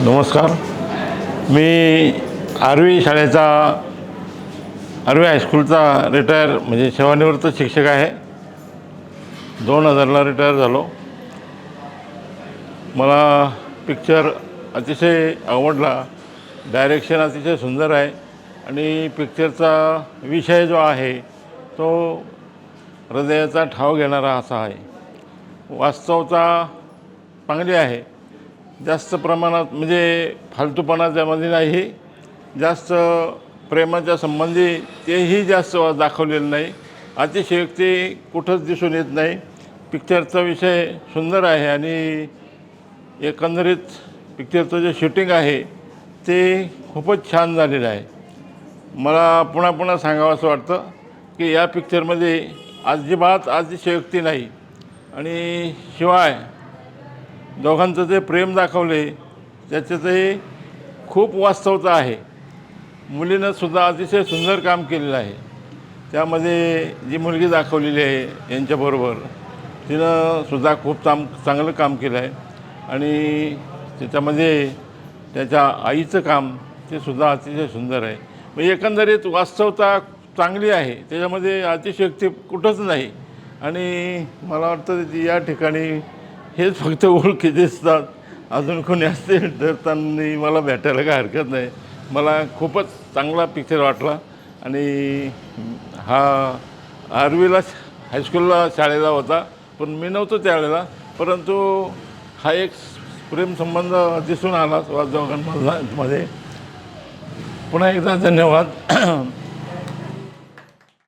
नमस्कार. मी आर्वी शाळेचा आर्वी हायस्कूलचा रिटायर म्हणजे सेवानिवृत्त शिक्षक आहे. 2000ला रिटायर झालो. मला पिक्चर अतिशय आवडला. डायरेक्शन अतिशय सुंदर आहे आणि पिक्चरचा विषय जो आहे तो हृदयाचा ठाव घेणारा असा आहे. वास्तवता चांगली आहे. जास्त प्रमाणात म्हणजे फालतूपणा त्यामध्ये नाही. जास्त प्रेमाच्या संबंधी तेही जास्त दाखवलेलं नाही. अतिशयोक्ती कुठंच दिसून येत नाही. पिक्चरचा विषय सुंदर आहे आणि एकंदरीत पिक्चरचं जे शूटिंग आहे ते खूपच छान झालेलं आहे. मला पुन्हा पुन्हा सांगावं असं वाटतं की या पिक्चरमध्ये अजिबात अतिशयोक्ती नाही आणि शिवाय दोघांचं जे प्रेम दाखवले त्याच्यातही खूप वास्तवता आहे. मुलीनंसुद्धा अतिशय सुंदर काम केलेलं आहे. त्यामध्ये जी मुलगी दाखवलेली आहे यांच्याबरोबर तिनंसुद्धा खूप चांगलं काम केलं आहे आणि त्याच्यामध्ये त्याच्या आईचं काम ते सुद्धा अतिशय सुंदर आहे. म्हणजे एकंदरीत वास्तवता चांगली आहे. त्याच्यामध्ये अतिशयोक्ती कुठंच नाही आणि मला वाटतं या ठिकाणी हेच फक्त ओळखी दिसतात. अजून कोणी असतील तर त्यांनी मला भेटायला काय हरकत नाही. मला खूपच चांगला पिक्चर वाटला आणि हा आर्वीला हायस्कूलला शाळेला होता पण मी नव्हतो त्यावेळेला. परंतु हा एक प्रेमसंबंध दिसून आला दोघांमध्ये. पुन्हा एकदा धन्यवाद.